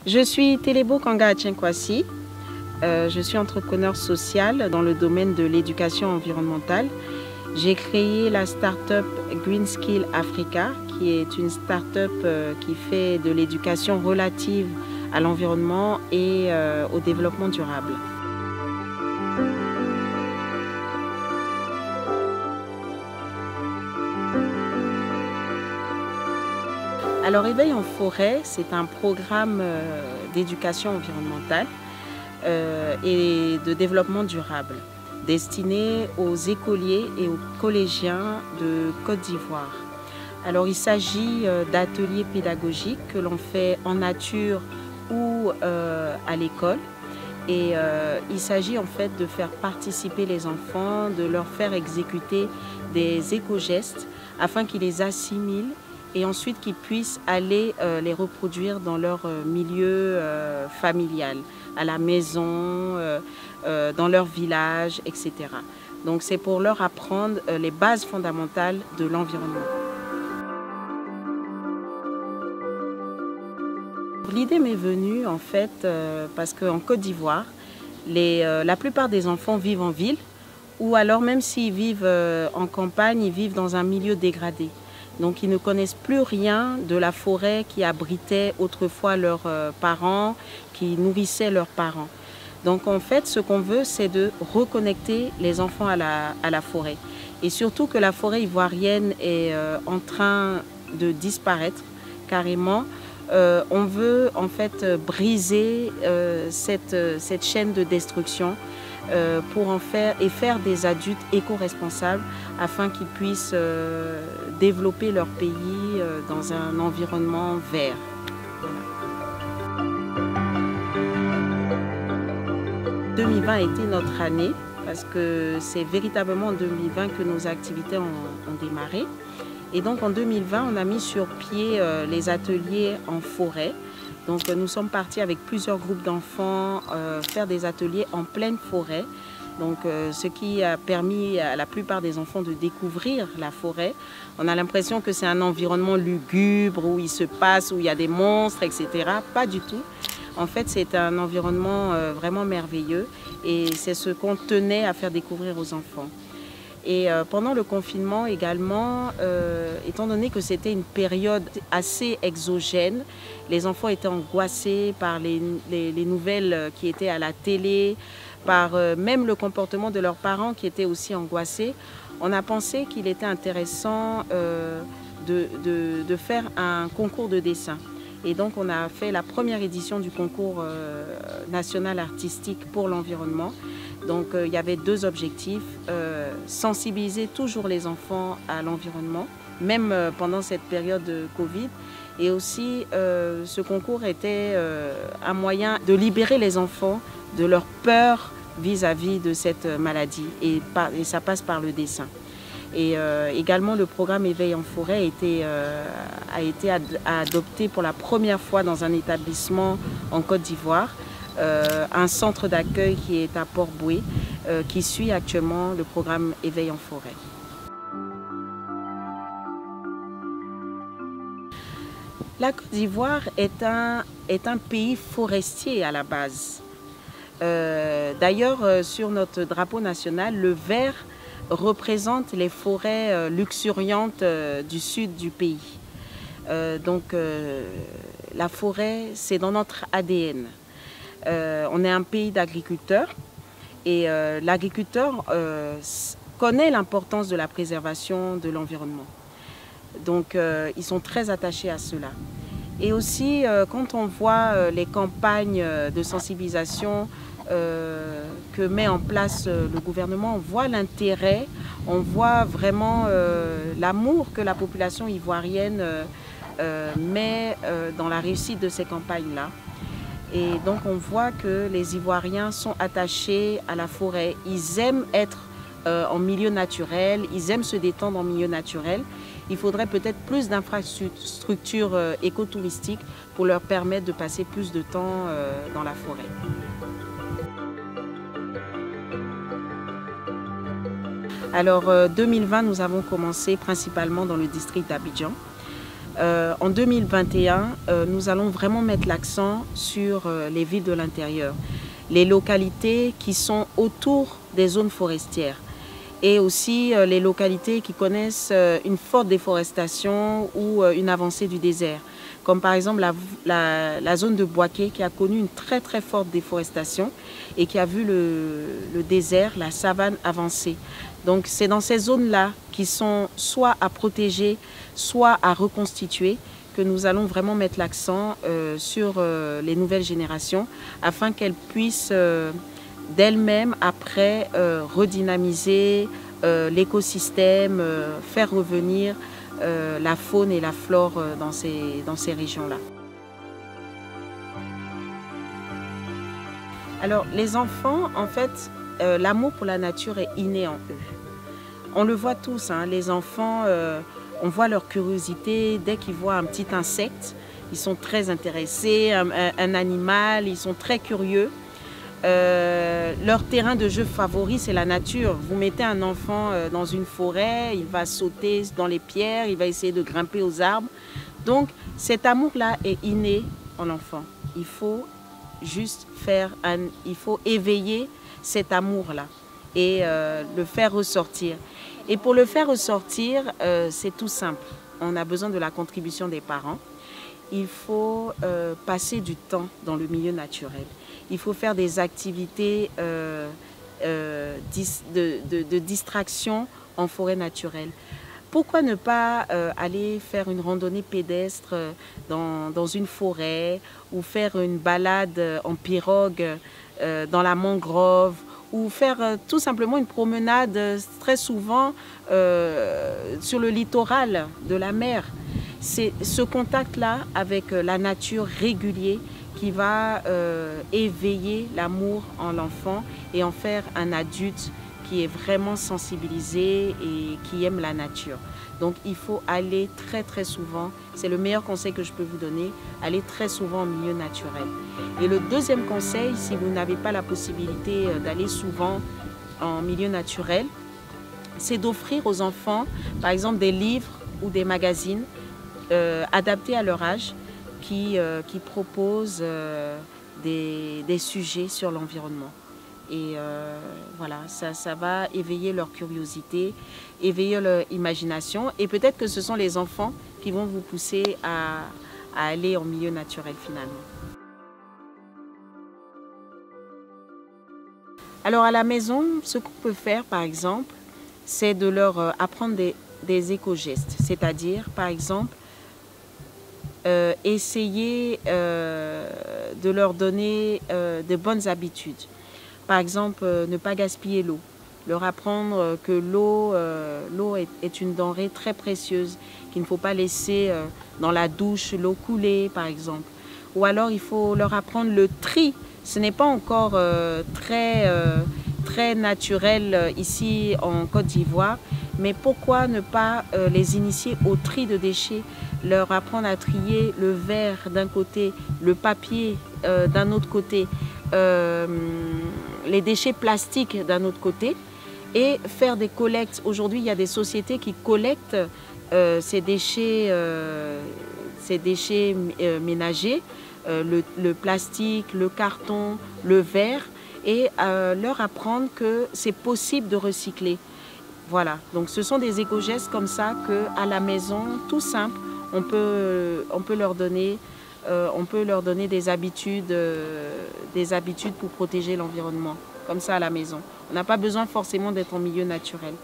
Je suis Telebo Kanga Atchenkwasi. Je suis entrepreneur social dans le domaine de l'éducation environnementale. J'ai créé la start-up Green Skill Africa, qui est une start-up qui fait de l'éducation relative à l'environnement et au développement durable. Alors, Éveil en forêt, c'est un programme d'éducation environnementale et de développement durable destiné aux écoliers et aux collégiens de Côte d'Ivoire. Alors, il s'agit d'ateliers pédagogiques que l'on fait en nature ou à l'école. Et il s'agit en fait de faire participer les enfants, de leur faire exécuter des éco-gestes afin qu'ils les assimilent et ensuite qu'ils puissent aller les reproduire dans leur milieu familial, à la maison, dans leur village, etc. Donc c'est pour leur apprendre les bases fondamentales de l'environnement. L'idée m'est venue en fait parce qu'en Côte d'Ivoire, la plupart des enfants vivent en ville ou alors même s'ils vivent en campagne, ils vivent dans un milieu dégradé. Donc ils ne connaissent plus rien de la forêt qui abritait autrefois leurs parents, qui nourrissait leurs parents. Donc en fait, ce qu'on veut, c'est de reconnecter les enfants à la forêt. Et surtout que la forêt ivoirienne est en train de disparaître carrément. On veut en fait briser cette chaîne de destruction pour en faire des adultes éco-responsables afin qu'ils puissent développer leur pays dans un environnement vert. Voilà. 2020 a été notre année parce que c'est véritablement en 2020 que nos activités ont démarré. Et donc en 2020, on a mis sur pied les ateliers en forêt. Donc nous sommes partis avec plusieurs groupes d'enfants faire des ateliers en pleine forêt. Donc ce qui a permis à la plupart des enfants de découvrir la forêt. On a l'impression que c'est un environnement lugubre où il se passe, où il y a des monstres, etc. Pas du tout. En fait, c'est un environnement vraiment merveilleux et c'est ce qu'on tenait à faire découvrir aux enfants. Et pendant le confinement également, étant donné que c'était une période assez exogène, les enfants étaient angoissés par les nouvelles qui étaient à la télé, par même le comportement de leurs parents qui étaient aussi angoissés. On a pensé qu'il était intéressant de faire un concours de dessin. Et donc on a fait la première édition du concours national artistique pour l'environnement. Donc il y avait deux objectifs, sensibiliser toujours les enfants à l'environnement, même pendant cette période de Covid. Et aussi ce concours était un moyen de libérer les enfants de leur peur vis-à-vis de cette maladie. Et ça passe par le dessin. Et également, le programme Éveil en forêt a été adopté pour la première fois dans un établissement en Côte d'Ivoire, un centre d'accueil qui est à Port-Boué, qui suit actuellement le programme Éveil en forêt. La Côte d'Ivoire est un pays forestier à la base. D'ailleurs, sur notre drapeau national, le vert représente les forêts luxuriantes du sud du pays. Donc la forêt, c'est dans notre ADN. On est un pays d'agriculteurs et l'agriculteur connaît l'importance de la préservation de l'environnement. Donc ils sont très attachés à cela. Et aussi, quand on voit les campagnes de sensibilisation que met en place le gouvernement, on voit l'intérêt, on voit vraiment l'amour que la population ivoirienne met dans la réussite de ces campagnes-là. Et donc on voit que les Ivoiriens sont attachés à la forêt. Ils aiment être en milieu naturel, ils aiment se détendre en milieu naturel. Il faudrait peut-être plus d'infrastructures écotouristiques pour leur permettre de passer plus de temps dans la forêt. Alors 2020, nous avons commencé principalement dans le district d'Abidjan. En 2021, nous allons vraiment mettre l'accent sur les villes de l'intérieur, les localités qui sont autour des zones forestières et aussi les localités qui connaissent une forte déforestation ou une avancée du désert, comme par exemple la zone de Boaké qui a connu une très forte déforestation et qui a vu le désert, la savane avancer. Donc c'est dans ces zones-là qui sont soit à protéger, soit à reconstituer, que nous allons vraiment mettre l'accent sur les nouvelles générations afin qu'elles puissent d'elles-mêmes après redynamiser l'écosystème, faire revenir la faune et la flore dans ces régions-là. Alors les enfants, en fait, l'amour pour la nature est inné en eux. On le voit tous, hein, les enfants, on voit leur curiosité dès qu'ils voient un petit insecte. Ils sont très intéressés, un animal, ils sont très curieux. Leur terrain de jeu favori, c'est la nature. Vous mettez un enfant dans une forêt, il va sauter dans les pierres, il va essayer de grimper aux arbres. Donc cet amour-là est inné en l'enfant. Il faut juste il faut éveiller cet amour-là et le faire ressortir. Et pour le faire ressortir, c'est tout simple. On a besoin de la contribution des parents. Il faut passer du temps dans le milieu naturel. Il faut faire des activités de distraction en forêt naturelle. Pourquoi ne pas aller faire une randonnée pédestre dans une forêt ou faire une balade en pirogue dans la mangrove ou faire tout simplement une promenade très souvent sur le littoral de la mer. C'est ce contact-là avec la nature régulier qui va éveiller l'amour en l'enfant et en faire un adulte qui est vraiment sensibilisé et qui aime la nature. Donc il faut aller très souvent, c'est le meilleur conseil que je peux vous donner, aller très souvent en milieu naturel. Et le deuxième conseil, si vous n'avez pas la possibilité d'aller souvent en milieu naturel, c'est d'offrir aux enfants, par exemple, des livres ou des magazines adaptés à leur âge qui proposent des sujets sur l'environnement. Et voilà, ça va éveiller leur curiosité, éveiller leur imagination. Et peut-être que ce sont les enfants qui vont vous pousser à aller en milieu naturel finalement. Alors à la maison, ce qu'on peut faire par exemple, c'est de leur apprendre des éco-gestes. C'est-à-dire par exemple, essayer de leur donner de bonnes habitudes. Par exemple, ne pas gaspiller l'eau. Leur apprendre que l'eau est une denrée très précieuse, qu'il ne faut pas laisser dans la douche l'eau couler, par exemple. Ou alors, il faut leur apprendre le tri. Ce n'est pas encore très naturel ici en Côte d'Ivoire, mais pourquoi ne pas les initier au tri de déchets, leur apprendre à trier le verre d'un côté, le papier d'un autre côté, les déchets plastiques d'un autre côté et faire des collectes. Aujourd'hui, il y a des sociétés qui collectent ces déchets ménagers, le plastique, le carton, le verre et leur apprendre que c'est possible de recycler. Voilà, donc ce sont des éco-gestes comme ça qu'à la maison, tout simple, on peut leur donner des habitudes pour protéger l'environnement, comme ça à la maison. On n'a pas besoin forcément d'être en milieu naturel.